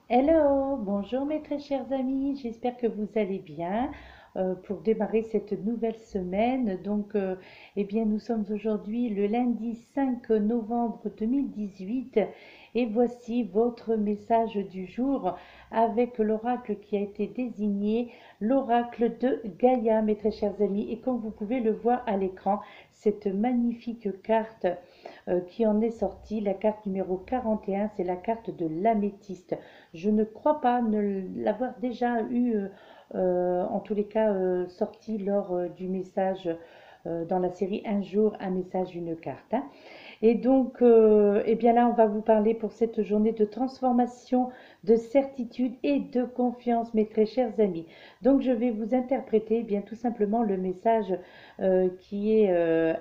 Hello, bonjour mes très chers amis, j'espère que vous allez bien pour démarrer cette nouvelle semaine. Eh bien, nous sommes aujourd'hui le lundi 5 novembre 2018 et voici votre message du jour avec l'oracle qui a été désigné, l'oracle de Gaïa, mes très chers amis. Et comme vous pouvez le voir à l'écran, cette magnifique carte qui en est sortie, la carte numéro 41, c'est la carte de l'améthyste. Je ne crois pas ne l'avoir déjà eu, en tous les cas, sorti lors du message dans la série Un jour, un message, une carte, hein. Eh bien là, on va vous parler pour cette journée de transformation, de certitude et de confiance, mes très chers amis. Donc, je vais vous interpréter, eh bien tout simplement le message qui est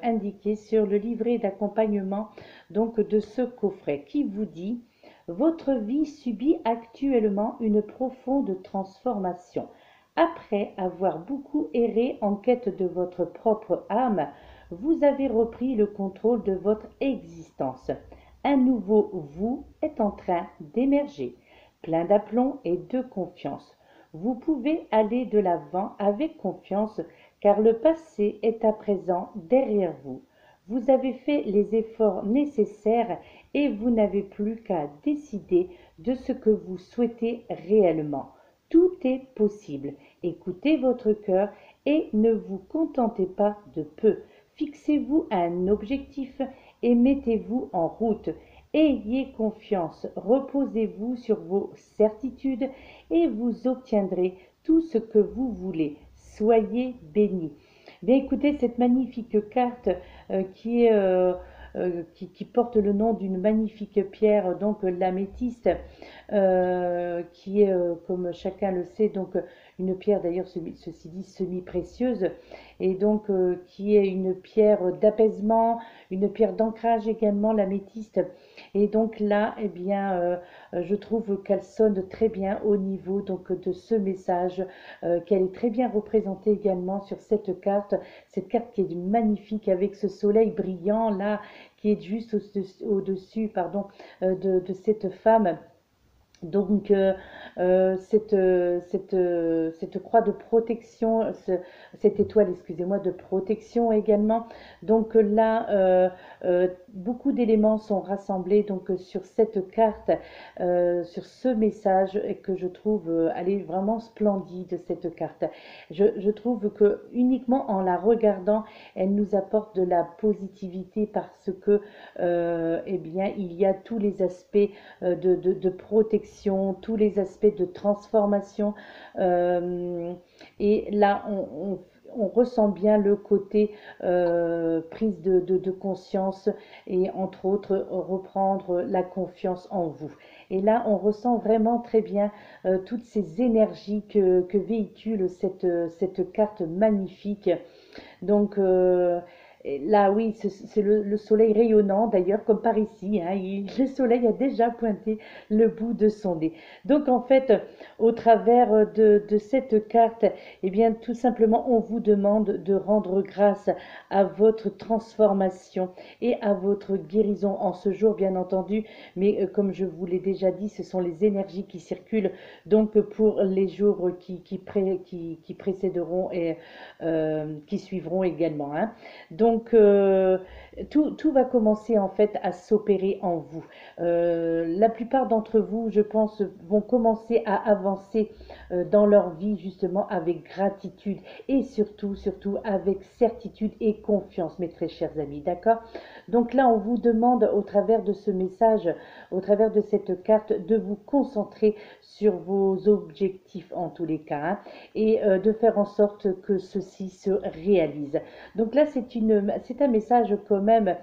indiqué sur le livret d'accompagnement donc de ce coffret, qui vous dit: votre vie subit actuellement une profonde transformation. Après avoir beaucoup erré en quête de votre propre âme, vous avez repris le contrôle de votre existence. Un nouveau vous est en train d'émerger, plein d'aplomb et de confiance. Vous pouvez aller de l'avant avec confiance car le passé est à présent derrière vous. Vous avez fait les efforts nécessaires et vous n'avez plus qu'à décider de ce que vous souhaitez réellement. Tout est possible. Écoutez votre cœur et ne vous contentez pas de peu. Fixez-vous un objectif et mettez-vous en route. Ayez confiance, reposez-vous sur vos certitudes et vous obtiendrez tout ce que vous voulez. Soyez bénis. Bien écoutez, cette magnifique carte qui porte le nom d'une magnifique pierre, donc l'améthyste, qui est, comme chacun le sait, donc une pierre d'ailleurs, ceci dit, semi-précieuse, et donc qui est une pierre d'apaisement, une pierre d'ancrage également, l'améthyste. Et donc là, eh bien, je trouve qu'elle sonne très bien au niveau donc de ce message, qu'elle est très bien représentée également sur cette carte qui est magnifique avec ce soleil brillant là, qui est juste au-dessus, pardon, de cette femme. Donc, cette croix de protection, cette étoile, excusez-moi, de protection également. Donc là, beaucoup d'éléments sont rassemblés donc sur cette carte, sur ce message, et que je trouve, elle est vraiment splendide cette carte. Je trouve que uniquement en la regardant, elle nous apporte de la positivité parce que, eh bien, il y a tous les aspects de protection, tous les aspects de transformation. Euh, et là, on ressent bien le côté prise de conscience et entre autres reprendre la confiance en vous. Et là, on ressent vraiment très bien toutes ces énergies que véhicule cette carte magnifique. Donc là, oui, c'est le soleil rayonnant, d'ailleurs, comme par ici, hein, le soleil a déjà pointé le bout de son nez. Donc, en fait, au travers de cette carte, eh bien, tout simplement, on vous demande de rendre grâce à votre transformation et à votre guérison en ce jour, bien entendu. Mais comme je vous l'ai déjà dit, ce sont les énergies qui circulent. Donc, pour les jours qui précéderont et qui suivront également, hein. Donc, tout va commencer en fait à s'opérer en vous. La plupart d'entre vous, je pense, vont commencer à avancer dans leur vie justement avec gratitude et surtout avec certitude et confiance, mes très chers amis, d'accord? Donc là, on vous demande au travers de ce message, au travers de cette carte, de vous concentrer sur vos objectifs en tous les cas, hein, et de faire en sorte que ceci se réalise. Donc là, c'est un message quand même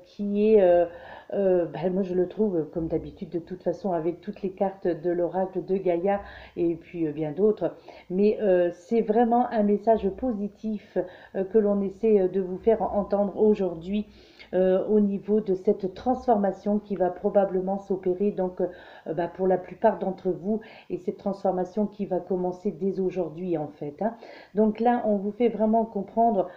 qui est, moi je le trouve comme d'habitude de toute façon avec toutes les cartes de l'oracle de Gaïa et puis bien d'autres, mais c'est vraiment un message positif que l'on essaie de vous faire entendre aujourd'hui au niveau de cette transformation qui va probablement s'opérer donc pour la plupart d'entre vous, et cette transformation qui va commencer dès aujourd'hui en fait, hein. Donc là, on vous fait vraiment comprendre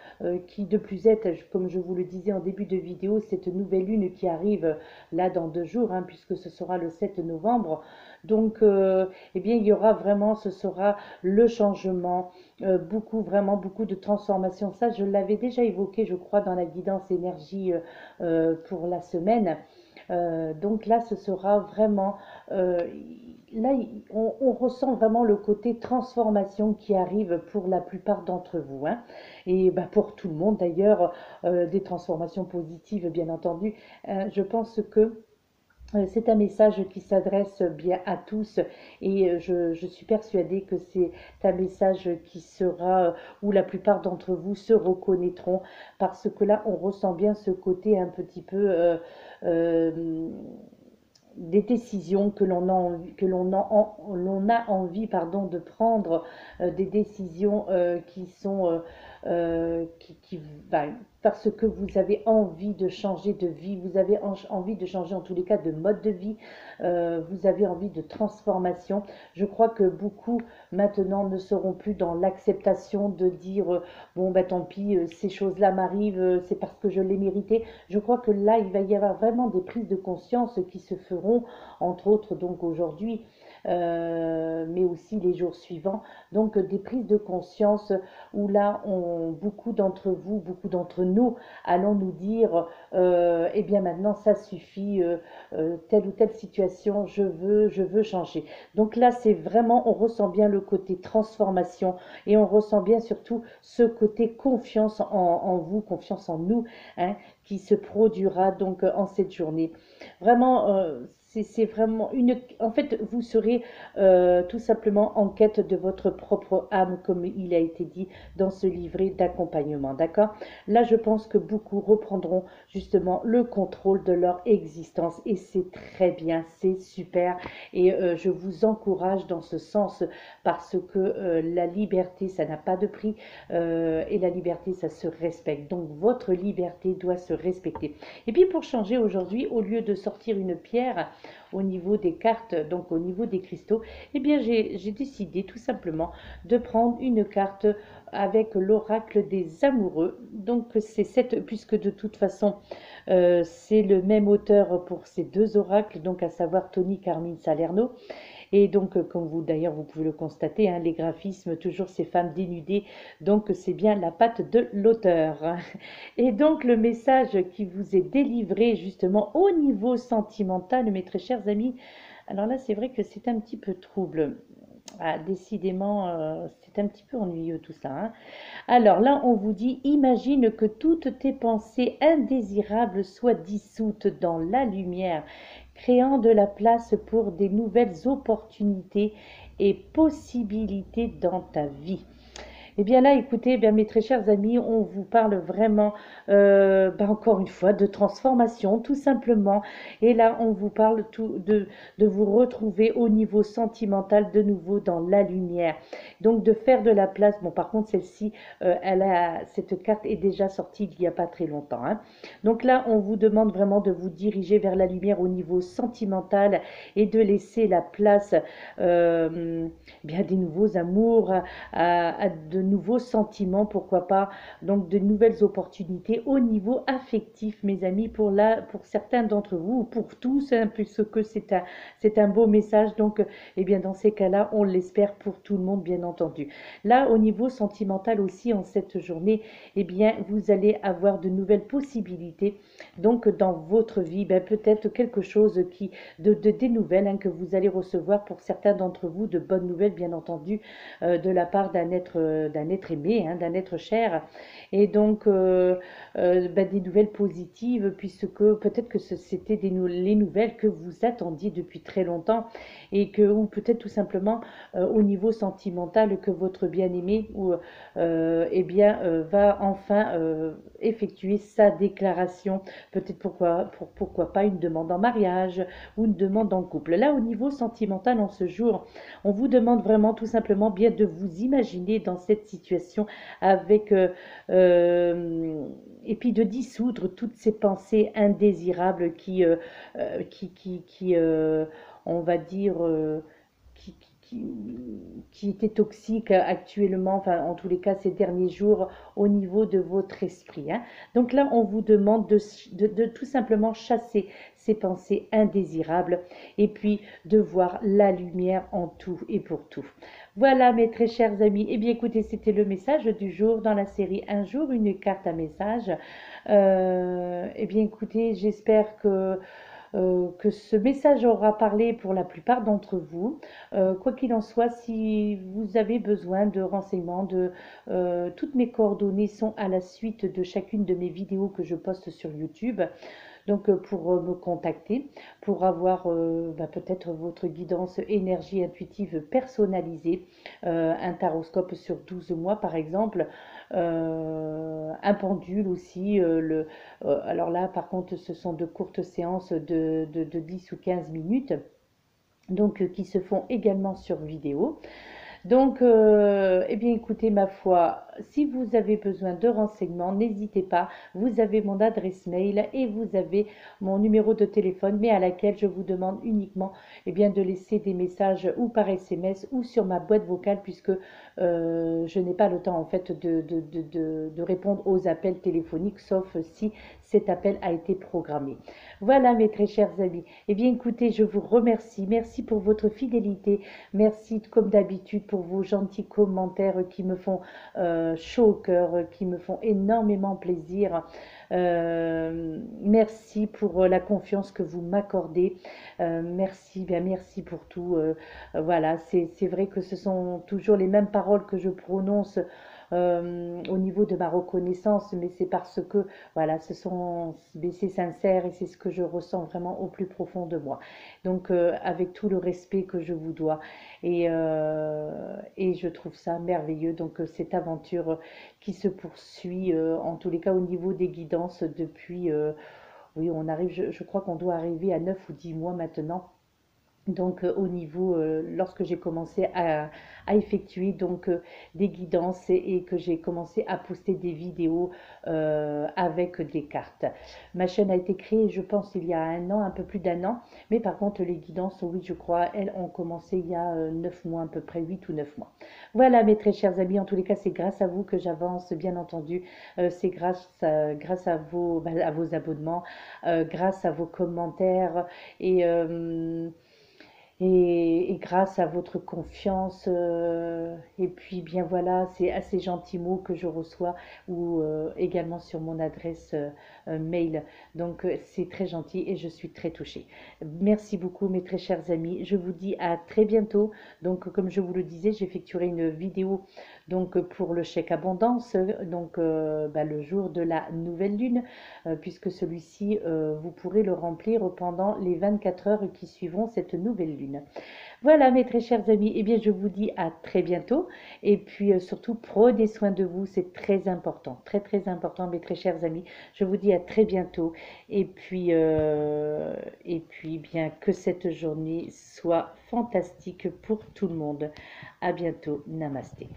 qui de plus est, comme je vous le disais en début de vidéo, cette nouvelle lune qui arrive arrive là dans 2 jours, hein, puisque ce sera le 7 novembre. Donc, eh bien, il y aura vraiment, ce sera le changement, beaucoup, vraiment beaucoup de transformations. Ça, je l'avais déjà évoqué, je crois, dans la guidance énergie pour la semaine. Donc là, ce sera vraiment, euh, là, on ressent vraiment le côté transformation qui arrive pour la plupart d'entre vous, hein. Et bah, pour tout le monde d'ailleurs, des transformations positives, bien entendu. Je pense que c'est un message qui s'adresse bien à tous et je suis persuadée que c'est un message qui sera, où la plupart d'entre vous se reconnaîtront parce que là, on ressent bien ce côté un petit peu euh, des décisions que l'on a envie, l'on a envie pardon, de prendre, des décisions qui sont bah, parce que vous avez envie de changer de vie, vous avez envie de changer en tous les cas de mode de vie, vous avez envie de transformation. Je crois que beaucoup maintenant ne seront plus dans l'acceptation de dire bon ben tant pis, ces choses-là m'arrivent, c'est parce que je l'ai mérité. Je crois que là, il va y avoir vraiment des prises de conscience qui se feront, entre autres donc aujourd'hui, mais aussi les jours suivants. Donc des prises de conscience où là, beaucoup d'entre vous, beaucoup d'entre nous, allons nous dire, eh bien maintenant ça suffit, telle ou telle situation, je veux changer. Donc là, c'est vraiment, on ressent bien le côté transformation et on ressent bien surtout ce côté confiance en vous, confiance en nous, hein, qui se produira donc en cette journée. Vraiment, c'est vraiment une... En fait, vous serez tout simplement en quête de votre propre âme, comme il a été dit dans ce livret d'accompagnement, d'accord? Là, je pense que beaucoup reprendront justement le contrôle de leur existence et c'est très bien, c'est super et je vous encourage dans ce sens parce que la liberté, ça n'a pas de prix et la liberté, ça se respecte. Donc, votre liberté doit se respecter. Et puis, pour changer aujourd'hui, au lieu de sortir une pierre au niveau des cartes, donc au niveau des cristaux, eh bien, j'ai décidé tout simplement de prendre une carte avec l'oracle des amoureux. Donc, c'est cette, puisque de toute façon, c'est le même auteur pour ces 2 oracles, donc à savoir Tony Carmine Salerno. Et donc, comme vous d'ailleurs, vous pouvez le constater, hein, les graphismes, toujours ces femmes dénudées, donc c'est bien la patte de l'auteur. Et donc, le message qui vous est délivré justement au niveau sentimental, mes très chers amis, alors là, c'est vrai que c'est un petit peu trouble. Ah, décidément, c'est un petit peu ennuyeux tout ça, hein. Alors là, on vous dit, imagine que toutes tes pensées indésirables soient dissoutes dans la lumière, créant de la place pour des nouvelles opportunités et possibilités dans ta vie. Eh bien là, écoutez, eh bien, mes très chers amis, on vous parle vraiment, encore une fois, de transformation, tout simplement. Et là, on vous parle de vous retrouver au niveau sentimental de nouveau dans la lumière. Donc, de faire de la place. Bon, par contre, celle-ci, cette carte est déjà sortie il n'y a pas très longtemps, hein. Donc là, on vous demande vraiment de vous diriger vers la lumière au niveau sentimental et de laisser la place, bien des nouveaux amours, à de nouveaux sentiments, pourquoi pas, donc de nouvelles opportunités au niveau affectif, mes amis, pour certains d'entre vous, ou pour tous, hein, puisque c'est un beau message, donc, eh bien, dans ces cas-là, on l'espère pour tout le monde, bien entendu. Là, au niveau sentimental aussi, en cette journée, eh bien, vous allez avoir de nouvelles possibilités, donc, dans votre vie, ben, peut-être quelque chose des nouvelles, hein, que vous allez recevoir pour certains d'entre vous, de bonnes nouvelles, bien entendu, de la part d'un être aimé, hein, d'un être cher. Et donc, ben, des nouvelles positives, puisque peut-être que c'était les nouvelles que vous attendiez depuis très longtemps, et que, ou peut-être tout simplement au niveau sentimental, que votre bien-aimé eh bien, va enfin effectuer sa déclaration. Peut-être pourquoi pas une demande en mariage ou une demande en couple. Là, au niveau sentimental, en ce jour, on vous demande vraiment tout simplement bien de vous imaginer dans cette situation avec et puis de dissoudre toutes ces pensées indésirables qui on va dire, qui, qui, qui était toxique actuellement, enfin en tous les cas ces derniers jours au niveau de votre esprit, hein. Donc là, on vous demande de tout simplement chasser ces pensées indésirables et puis de voir la lumière en tout et pour tout. Voilà mes très chers amis, eh bien écoutez, c'était le message du jour dans la série Un jour, une carte à message. Eh bien écoutez, j'espère que ce message aura parlé pour la plupart d'entre vous. Quoi qu'il en soit, si vous avez besoin de renseignements, toutes mes coordonnées sont à la suite de chacune de mes vidéos que je poste sur YouTube. Donc pour me contacter, pour avoir peut-être votre guidance énergie intuitive personnalisée, un taroscope sur 12 mois par exemple, un pendule aussi. Alors là par contre ce sont de courtes séances de 10 ou 15 minutes, donc qui se font également sur vidéo. Donc, eh bien, écoutez, ma foi, si vous avez besoin de renseignements, n'hésitez pas. Vous avez mon adresse mail et vous avez mon numéro de téléphone, mais à laquelle je vous demande uniquement, eh bien, de laisser des messages ou par SMS ou sur ma boîte vocale, puisque je n'ai pas le temps, en fait, de répondre aux appels téléphoniques, sauf si cet appel a été programmé. Voilà, mes très chers amis. Eh bien, écoutez, je vous remercie. Merci pour votre fidélité. Merci, comme d'habitude, pour vos gentils commentaires qui me font chaud au cœur, qui me font énormément plaisir. Merci pour la confiance que vous m'accordez. Merci, bien merci pour tout. Voilà, c'est vrai que ce sont toujours les mêmes paroles que je prononce au niveau de ma reconnaissance, mais c'est parce que voilà, c'est sincère et c'est ce que je ressens vraiment au plus profond de moi. Donc avec tout le respect que je vous dois et je trouve ça merveilleux. Donc cette aventure qui se poursuit en tous les cas au niveau des guidances depuis, oui, on arrive, je crois qu'on doit arriver à 9 ou 10 mois maintenant. Donc au niveau, lorsque j'ai commencé à effectuer donc des guidances et que j'ai commencé à poster des vidéos avec des cartes. Ma chaîne a été créée, je pense, il y a un an, un peu plus d'un an. Mais par contre, les guidances, oui, je crois, elles ont commencé il y a 9 mois, à peu près 8 ou 9 mois. Voilà, mes très chers amis, en tous les cas, c'est grâce à vous que j'avance, bien entendu. C'est grâce à vos abonnements, grâce à vos commentaires et... et grâce à votre confiance, et puis bien voilà, c'est à ces gentils mots que je reçois ou également sur mon adresse mail. Donc c'est très gentil et je suis très touchée. Merci beaucoup mes très chers amis. Je vous dis à très bientôt. Donc comme je vous le disais, j'effectuerai une vidéo donc pour le chèque abondance, donc le jour de la nouvelle lune, puisque celui-ci, vous pourrez le remplir pendant les 24 heures qui suivront cette nouvelle lune. Voilà mes très chers amis, eh bien je vous dis à très bientôt et puis surtout prenez soin de vous, c'est très important, très très important mes très chers amis. Je vous dis à très bientôt et puis bien que cette journée soit fantastique pour tout le monde. À bientôt, namasté.